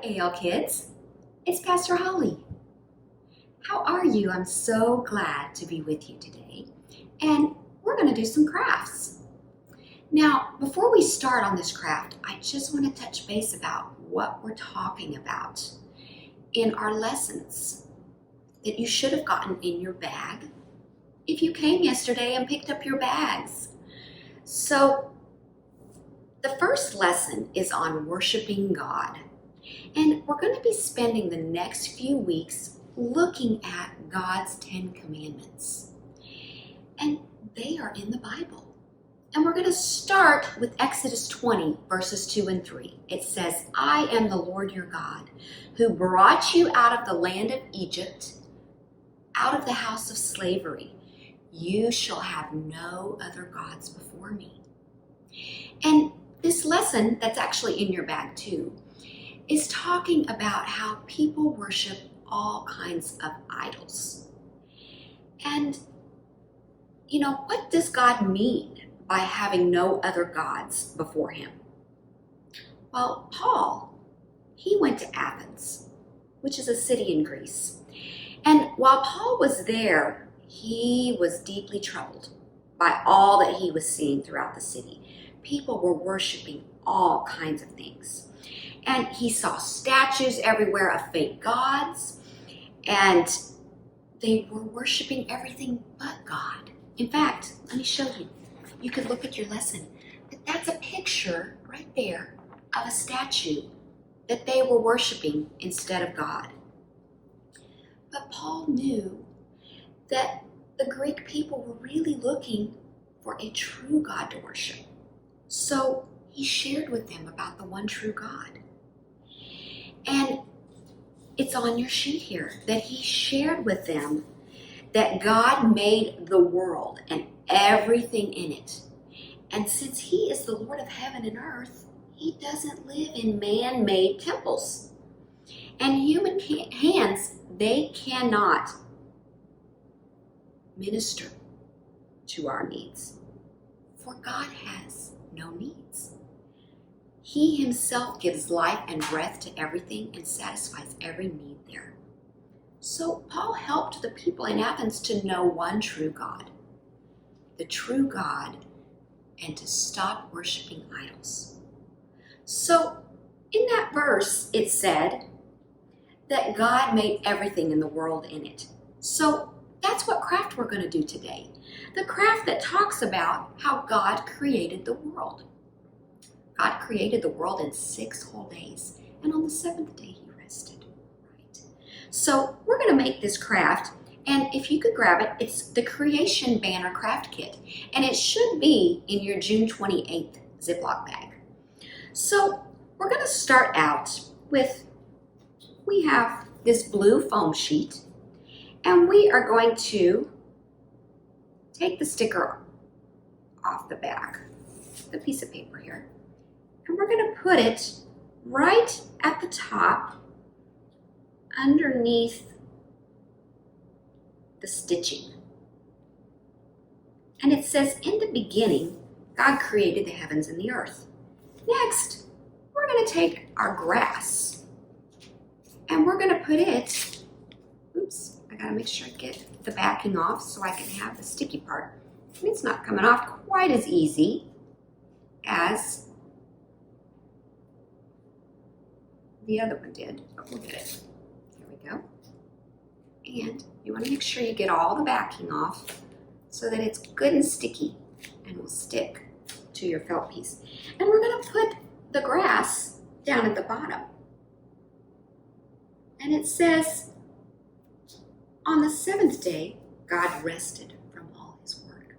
AL Kids. It's Pastor Holly. How are you? I'm so glad to be with you today. And we're going to do some crafts. Now, before we start on this craft, I just want to touch base about what we're talking about in our lessons that you should have gotten in your bag if you came yesterday and picked up your bags. So, the first lesson is on worshiping God. And we're going to be spending the next few weeks looking at God's 10 Commandments. And they are in the Bible. And we're going to start with Exodus 20, verses 2 and 3. It says, I am the Lord your God, who brought you out of the land of Egypt, out of the house of slavery. You shall have no other gods before me. And this lesson, that's actually in your bag too, is talking about how people worship all kinds of idols. And, what does God mean by having no other gods before him? Well, Paul, he went to Athens, which is a city in Greece. And while Paul was there, he was deeply troubled by all that he was seeing throughout the city. People were worshiping all kinds of things. And he saw statues everywhere of fake gods, and they were worshiping everything but God. In fact, let me show you. You could look at your lesson. That's a picture right there of a statue that they were worshiping instead of God. But Paul knew that the Greek people were really looking for a true God to worship. So he shared with them about the one true God. And it's on your sheet here that he shared with them that God made the world and everything in it. And since he is the Lord of heaven and earth, he doesn't live in man-made temples. And human hands, they cannot minister to our needs. For God has no needs. He himself gives life and breath to everything and satisfies every need there. So Paul helped the people in Athens to know one true God, the true God, and to stop worshiping idols. So in that verse, it said that God made everything in the world in it. So that's what craft we're going to do today. The craft that talks about how God created the world. God created the world in 6 whole days, and on the 7th day he rested. Right. So we're going to make this craft, and if you could grab it, it's the Creation Banner Craft Kit, and it should be in your June 28th Ziploc bag. So we're going to start out with, we have this blue foam sheet, and we are going to take the sticker off the back, the piece of paper here. And we're going to put it right at the top underneath the stitching. And it says, in the beginning, God created the heavens and the earth. Next, we're going to take our grass and we're going to put it, oops, I got to make sure I get the backing off so I can have the sticky part. And it's not coming off quite as easy as the other one did, but we'll get it. There we go. And you want to make sure you get all the backing off so that it's good and sticky and will stick to your felt piece. And we're going to put the grass down at the bottom. And it says, on the 7th day, God rested from all his work.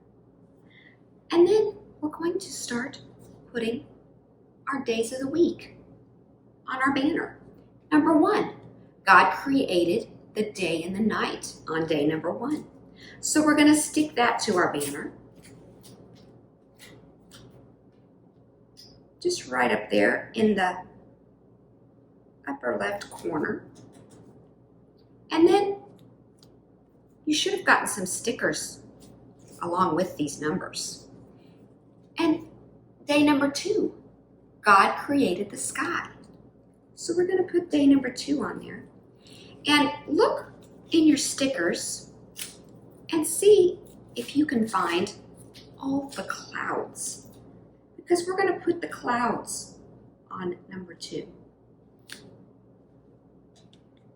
And then we're going to start putting our days of the week on our banner. Number 1, God created the day and the night on day number 1. So we're going to stick that to our banner. Just right up there in the upper left corner. And then you should have gotten some stickers along with these numbers. And day number 2, God created the sky. So we're going to put day number 2 on there. And look in your stickers and see if you can find all the clouds, because we're going to put the clouds on number 2.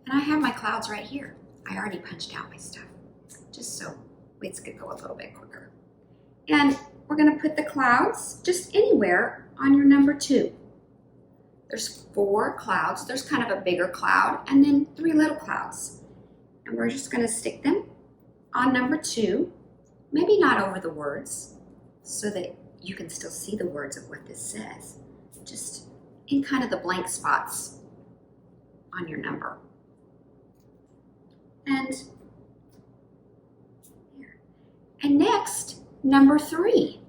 And I have my clouds right here. I already punched out my stuff, just so it's going to go a little bit quicker. And we're going to put the clouds just anywhere on your number 2. There's 4 clouds. There's kind of a bigger cloud and then 3 little clouds. And we're just going to stick them on number 2, maybe not over the words, so that you can still see the words of what this says, just in kind of the blank spots on your number. And here. And next, number 3.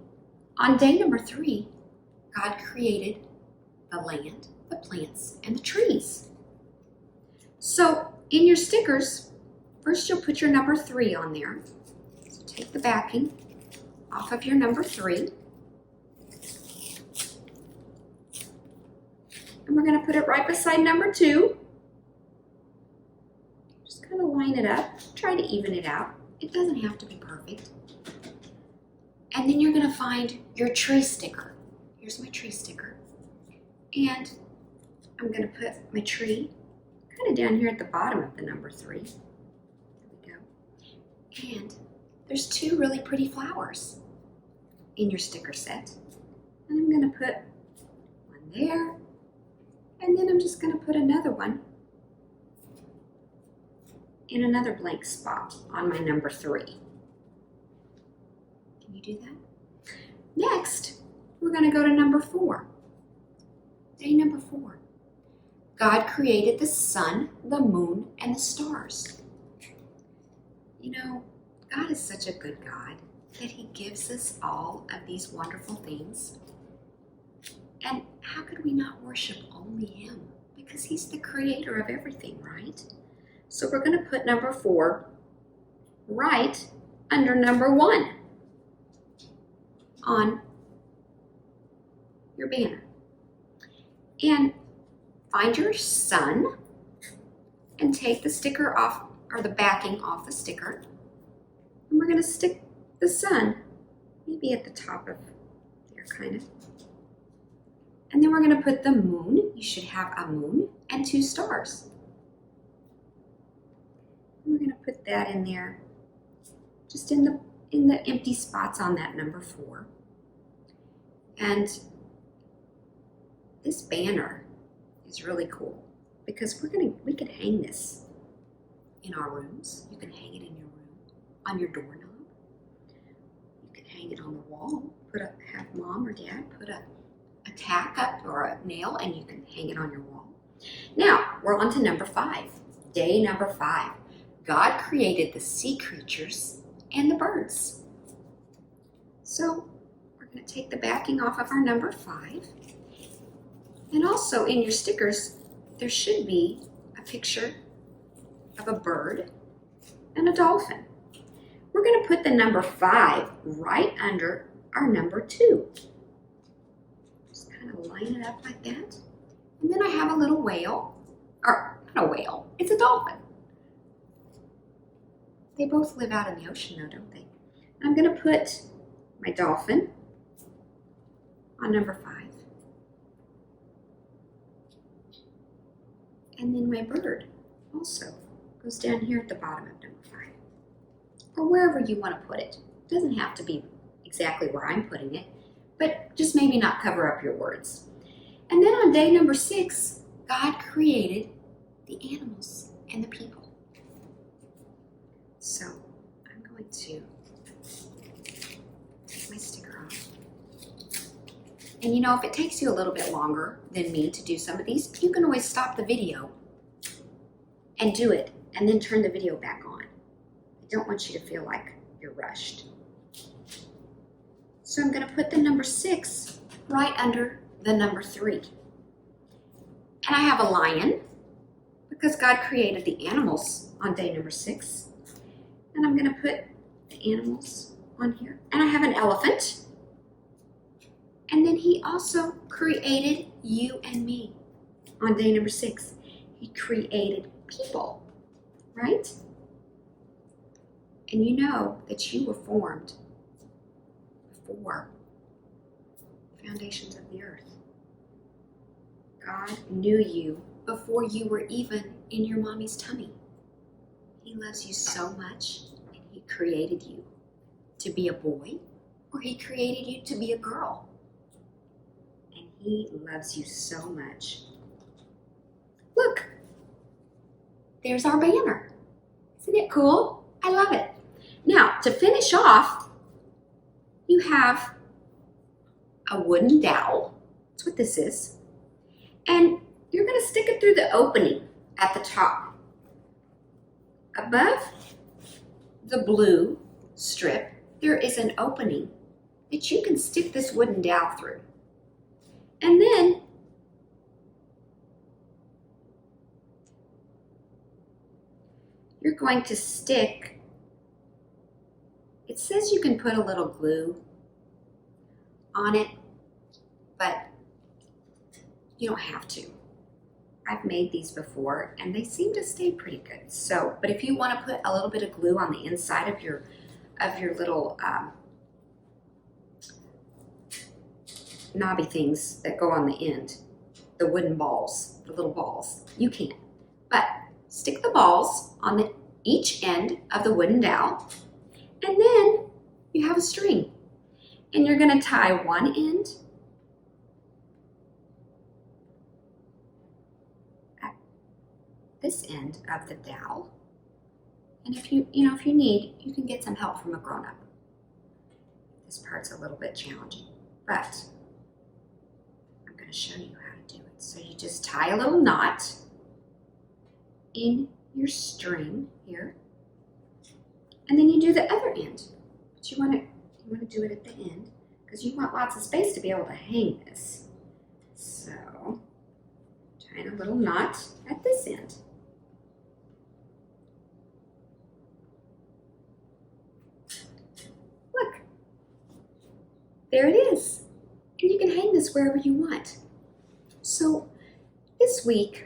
On day number 3, God created the land, the plants, and the trees. So in your stickers, first you'll put your number 3 on there. So take the backing off of your number 3. And we're going to put it right beside number 2. Just kind of line it up. Try to even it out. It doesn't have to be perfect. And then you're going to find your tree sticker. Here's my tree sticker. And I'm going to put my tree kind of down here at the bottom of the number 3. There we go. And there's 2 really pretty flowers in your sticker set. And I'm going to put one there. And then I'm just going to put another one in another blank spot on my number 3. Can you do that? Next, we're going to go to number 4. Day number 4. God created the sun, the moon, and the stars. You know, God is such a good God that He gives us all of these wonderful things. And how could we not worship only Him? Because He's the creator of everything, right? So we're going to put number 4 right under number 1 on your banner. And find your sun and take the sticker off, or the backing off the sticker. And we're going to stick the sun maybe at the top of there, kind of. And then we're going to put the moon. You should have a moon and 2 stars. And we're going to put that in there, just in the empty spots on that number 4. And this banner is really cool because we could hang this in our rooms. You can hang it in your room, on your doorknob. You can hang it on the wall. Have mom or dad put a tack up or a nail, and you can hang it on your wall. Now we're on to number 5. Day number 5. God created the sea creatures and the birds. So we're going to take the backing off of our number 5. And also in your stickers, there should be a picture of a bird and a dolphin. We're going to put the number 5 right under our number 2. Just kind of line it up like that. And then I have a little whale, or not a whale, it's a dolphin. They both live out in the ocean though, don't they? I'm going to put my dolphin on number 5. And then my bird also goes down here at the bottom of number 5. Or wherever you want to put it. It doesn't have to be exactly where I'm putting it, but just maybe not cover up your words. And then on day number 6, God created the animals and the people. So I'm going to take my sticker off. And you know, if it takes you a little bit longer than me to do some of these, you can always stop the video and do it, and then turn the video back on. I don't want you to feel like you're rushed. So I'm going to put the number 6 right under the number 3. And I have a lion, because God created the animals on day number 6. And I'm going to put the animals on here. And I have an elephant. And then He also created you and me. on day number 6, he created people, right? And you know that you were formed before the foundations of the earth. God knew you before you were even in your mommy's tummy. He loves you so much, and he created you to be a boy, or he created you to be a girl. And he loves you so much. Look, there's our banner. Isn't it cool? I love it. Now, to finish off, you have a wooden dowel. That's what this is. And you're going to stick it through the opening at the top. Above the blue strip, there is an opening that you can stick this wooden dowel through. And then you're going to stick, it says you can put a little glue on it, but you don't have to. I've made these before and they seem to stay pretty good. So, but if you want to put a little bit of glue on the inside of your little knobby things that go on the end, the wooden balls, the little balls, you can. But stick the balls on each end of the wooden dowel, and then you have a string. And you're going to tie one end at this end of the dowel. And if you need, you can get some help from a grown-up. This part's a little bit challenging, but I'm going to show you how to do it. So you just tie a little knot in your string here, and then you do the other end. But you want to do it at the end because you want lots of space to be able to hang this. So tie a little knot at this end. Look, there it is. And you can hang this wherever you want. So this week,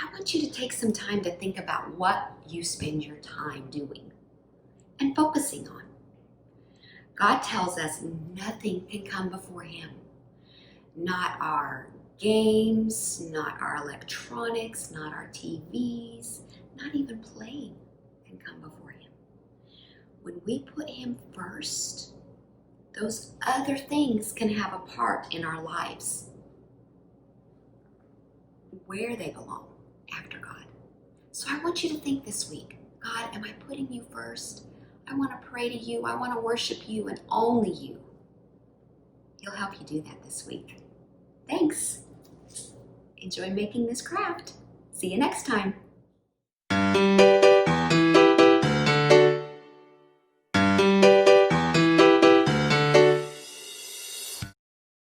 I want you to take some time to think about what you spend your time doing and focusing on. God tells us nothing can come before him. Not our games, not our electronics, not our TVs, not even playing can come before him. When we put him first, those other things can have a part in our lives where they belong after God. So I want you to think this week, God, am I putting you first? I want to pray to you. I want to worship you and only you. He'll help you do that this week. Thanks. Enjoy making this craft. See you next time.